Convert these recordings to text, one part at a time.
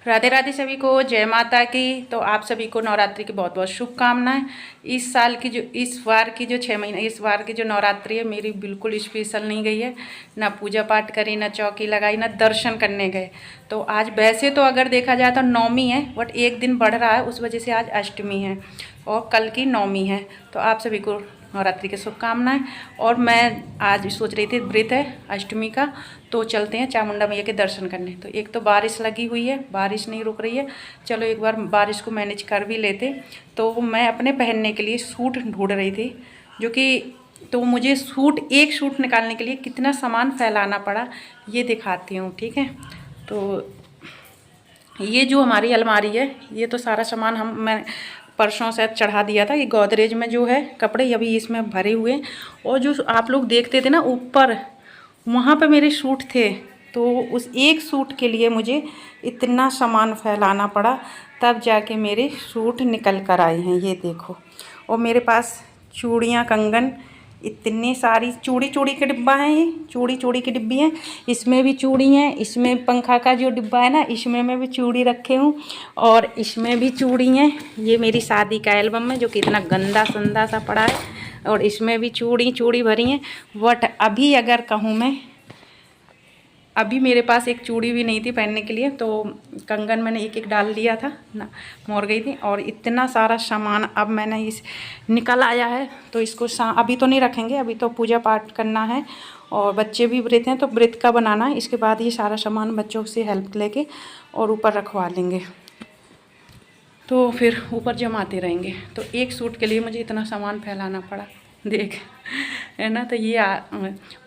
राधे राधे सभी को, जय माता की। तो आप सभी को नवरात्रि की बहुत बहुत शुभकामनाएं। इस बार की जो 6 महीने इस बार की जो नवरात्रि है मेरी बिल्कुल स्पेशल नहीं गई है। ना पूजा पाठ करी, ना चौकी लगाई, ना दर्शन करने गए। तो आज वैसे तो अगर देखा जाए तो नवमी है, बट एक दिन बढ़ रहा है, उस वजह से आज अष्टमी है और कल की नवमी है। तो आप सभी को नवरात्रि की शुभकामनाएं। और मैं आज सोच रही थी व्रत है अष्टमी का, तो चलते हैं चामुंडा मैया के दर्शन करने। तो एक तो बारिश लगी हुई है, बारिश नहीं रुक रही है, चलो एक बार बारिश को मैनेज कर भी लेते। तो मैं अपने पहनने के लिए सूट ढूंढ रही थी, जो कि तो मुझे एक सूट निकालने के लिए कितना सामान फैलाना पड़ा ये दिखाती हूँ, ठीक है। तो ये जो हमारी अलमारी है, ये तो सारा सामान मैं परसों शायद चढ़ा दिया था। ये गोदरेज में जो है कपड़े अभी इसमें भरे हुए हैं। और जो आप लोग देखते थे ना ऊपर, वहाँ पे मेरे सूट थे, तो उस एक सूट के लिए मुझे इतना सामान फैलाना पड़ा, तब जाके मेरे सूट निकल कर आए हैं। ये देखो, और मेरे पास चूड़ियाँ, कंगन, इतनी सारी चूड़ी के डिब्बा हैं। ये चूड़ी की डिब्बी हैं, इसमें भी चूड़ी हैं। इसमें पंखा का जो डिब्बा है ना, इसमें मैं भी चूड़ी रखे हूँ, और इसमें भी चूड़ी हैं। ये मेरी शादी का एल्बम है जो कि इतना गंदा संदा सा पड़ा है, और इसमें भी चूड़ी भरी हैं। बट अभी अगर कहूँ मैं, अभी मेरे पास एक चूड़ी भी नहीं थी पहनने के लिए, तो कंगन मैंने एक एक डाल दिया था ना, मोर गई थी। और इतना सारा सामान अब मैंने इस निकल आया है, तो इसको अभी तो नहीं रखेंगे, अभी तो पूजा पाठ करना है और बच्चे भी व्रत हैं, तो व्रत का बनाना है। इसके बाद ये सारा सामान बच्चों से हेल्प लेके और ऊपर रखवा लेंगे, तो फिर ऊपर जमाते रहेंगे। तो एक सूट के लिए मुझे इतना सामान फैलाना पड़ा, देख, है ना। तो ये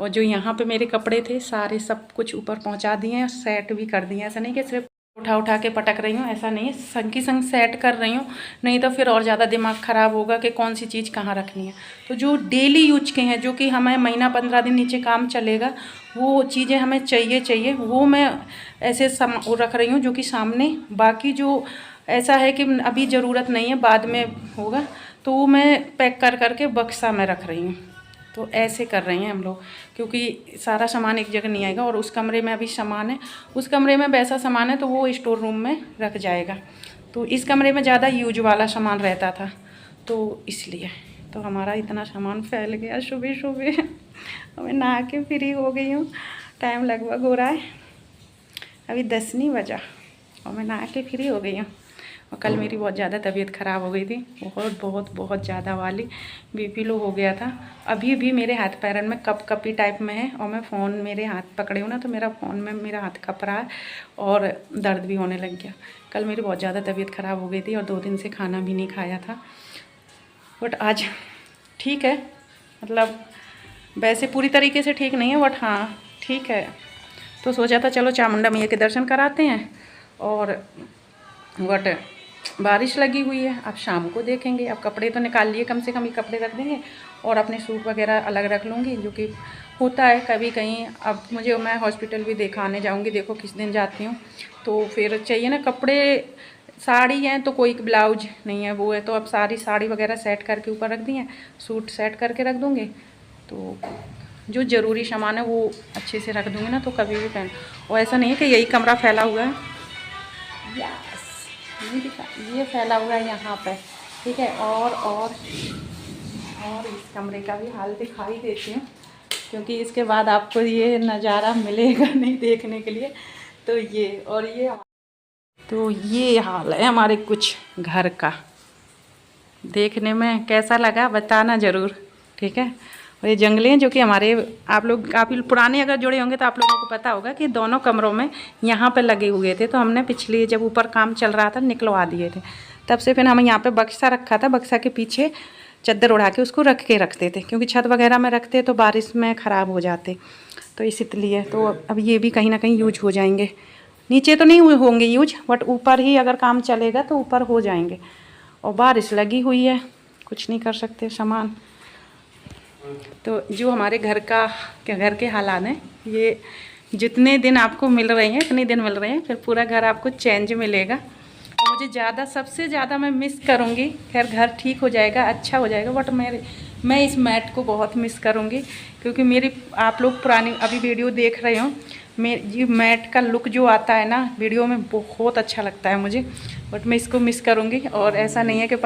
और जो यहाँ पे मेरे कपड़े थे सारे सब कुछ ऊपर पहुँचा दिए हैं, सेट भी कर दिए हैं। ऐसा नहीं कि सिर्फ उठा के पटक रही हूँ, ऐसा नहीं है, संग की संग सेट कर रही हूँ, नहीं तो फिर और ज़्यादा दिमाग ख़राब होगा कि कौन सी चीज़ कहाँ रखनी है। तो जो डेली यूज के हैं, जो कि हमें महीना 15 दिन नीचे काम चलेगा, वो चीज़ें हमें चाहिए, वो मैं ऐसे रख रही हूँ जो कि सामने। बाकी जो ऐसा है कि अभी ज़रूरत नहीं है, बाद में होगा, तो वो मैं पैक करके बक्सा में रख रही हूँ। तो ऐसे कर रहे हैं हम लोग, क्योंकि सारा सामान एक जगह नहीं आएगा। और उस कमरे में अभी सामान है, उस कमरे में वैसा सामान है तो वो स्टोर रूम में रख जाएगा। तो इस कमरे में ज़्यादा यूज वाला सामान रहता था, तो इसलिए तो हमारा इतना सामान फैल गया। सुबह मैं नहा के फ्री हो गई हूँ, टाइम लगभग हो रहा है अभी 10 नहीं बजा, और मैं नहा के फ्री हो गई हूँ। और कल मेरी बहुत ज़्यादा तबीयत ख़राब हो गई थी, बहुत ज़्यादा वाली, बीपी लो हो गया था। अभी भी मेरे हाथ पैरन में कपी टाइप में है, और मैं फ़ोन मेरे हाथ पकड़े हूँ ना, तो मेरा फ़ोन में मेरा हाथ कप रहा है और दर्द भी होने लग गया। कल मेरी बहुत ज़्यादा तबीयत ख़राब हो गई थी, और 2 दिन से खाना भी नहीं खाया था। बट आज ठीक है, मतलब वैसे पूरी तरीके से ठीक नहीं है, बट हाँ ठीक है। तो सोचा था चलो चामुंडा मैया के दर्शन कराते हैं, और बट बारिश लगी हुई है, अब शाम को देखेंगे। अब कपड़े तो निकाल लिए, कम से कम ये कपड़े रख देंगे, और अपने सूट वगैरह अलग रख लूँगी, जो कि होता है कभी कहीं। अब मैं हॉस्पिटल भी दिखाने जाऊँगी, देखो किस दिन जाती हूँ, तो फिर चाहिए ना कपड़े। साड़ी हैं तो कोई ब्लाउज नहीं है, वो है, तो अब सारी साड़ी वगैरह सेट करके ऊपर रख दी हैं, सूट सेट करके रख दूँगी। तो जो ज़रूरी सामान है वो अच्छे से रख दूँगी ना, तो कभी भी पहन। और ऐसा नहीं है कि यही कमरा फैला हुआ है, ये फैला हुआ है यहाँ पे, ठीक है। और इस कमरे का भी हाल दिखाई देती हूँ, क्योंकि इसके बाद आपको ये नज़ारा मिलेगा नहीं देखने के लिए। तो ये हाल है हमारे कुछ घर का। देखने में कैसा लगा बताना ज़रूर, ठीक है। और ये जंगले हैं जो कि हमारे, आप लोग काफ़ी पुराने अगर जुड़े होंगे तो आप लोगों को पता होगा कि दोनों कमरों में यहाँ पे लगे हुए थे। तो हमने पिछली जब ऊपर काम चल रहा था निकलवा दिए थे, तब से फिर हम यहाँ पे बक्सा रखा था, बक्सा के पीछे चादर उड़ा के उसको रखते थे, क्योंकि छत वगैरह में रखते तो बारिश में ख़राब हो जाते, तो इसलिए। तो अब ये भी कहीं ना कहीं यूज हो जाएंगे, नीचे तो नहीं होंगे यूज, बट ऊपर ही अगर काम चलेगा तो ऊपर हो जाएंगे। और बारिश लगी हुई है, कुछ नहीं कर सकते सामान। तो जो हमारे घर के हालात हैं, ये जितने दिन आपको मिल रहे हैं इतने दिन मिल रहे हैं, फिर पूरा घर आपको चेंज मिलेगा। और मुझे सबसे ज़्यादा मैं मिस करूँगी, खैर घर ठीक हो जाएगा, अच्छा हो जाएगा, बट मैं इस मैट को बहुत मिस करूँगी, क्योंकि मेरी, आप लोग पुरानी अभी वीडियो देख रहे हो, ये मैट का लुक जो आता है ना वीडियो में, बहुत अच्छा लगता है मुझे, बट मैं इसको मिस करूँगी। और ऐसा नहीं है कि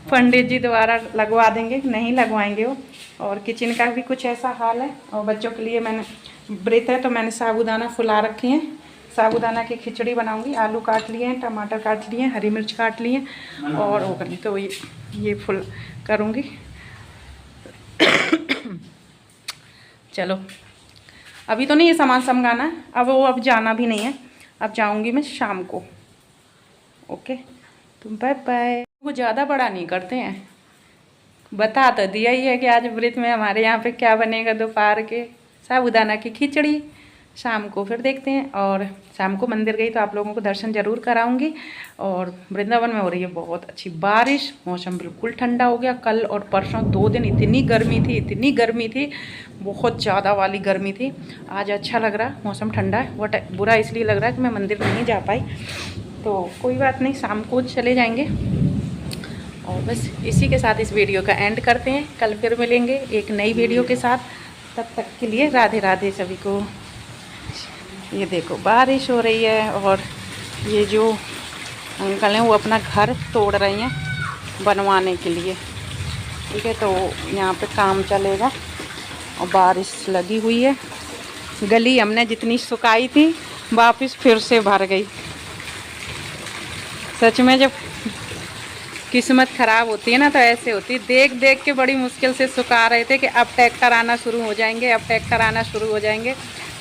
पंडित जी दोबारा लगवा देंगे, नहीं लगवाएंगे वो। और किचन का भी कुछ ऐसा हाल है। और बच्चों के लिए मैंने व्रत है तो मैंने साबूदाना फुला रखी हैं, साबूदाना की खिचड़ी बनाऊंगी। आलू काट लिए हैं, टमाटर काट लिए हैं, हरी मिर्च काट लिए हैं और वो करनी तो ये फुल करूँगी। चलो अभी तो नहीं ये सामान समझाना है, अब जाना भी नहीं है, अब जाऊंगी मैं शाम को। ओके तो बाय बाय। वो ज़्यादा बड़ा नहीं करते हैं, बता तो दिया ही है कि आज व्रत में हमारे यहाँ पे क्या बनेगा। दोपहर के साबूदाना की खिचड़ी, शाम को फिर देखते हैं। और शाम को मंदिर गई तो आप लोगों को दर्शन ज़रूर कराऊंगी। और वृंदावन में हो रही है बहुत अच्छी बारिश, मौसम बिल्कुल ठंडा हो गया। कल और परसों 2 दिन इतनी गर्मी थी, बहुत ज़्यादा वाली गर्मी थी। आज अच्छा लग रहा, मौसम ठंडा है। बट बुरा इसलिए लग रहा है कि मैं मंदिर नहीं जा पाई, तो कोई बात नहीं, शाम को चले जाएंगे। और बस इसी के साथ इस वीडियो का एंड करते हैं। कल फिर मिलेंगे एक नई वीडियो के साथ, तब तक के लिए राधे राधे सभी को। ये देखो बारिश हो रही है और ये जो अंकल हैं वो अपना घर तोड़ रही हैं बनवाने के लिए, ठीक है। तो यहाँ पे काम चलेगा और बारिश लगी हुई है। गली हमने जितनी सुखाई थी वापस फिर से भर गई। सच में जब किस्मत ख़राब होती है ना तो ऐसे होती है। देख देख के बड़ी मुश्किल से सुखा रहे थे कि अब ट्रैक्टर आना शुरू हो जाएंगे, अब ट्रैक्टर आना शुरू हो जाएंगे,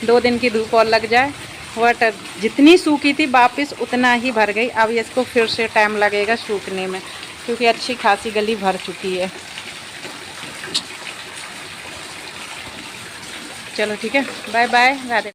2 दिन की धूप और लग जाए। बट जितनी सूखी थी वापस उतना ही भर गई। अब इसको फिर से टाइम लगेगा सूखने में, क्योंकि अच्छी खासी गली भर चुकी है। चलो ठीक है, बाय बाय, राधे।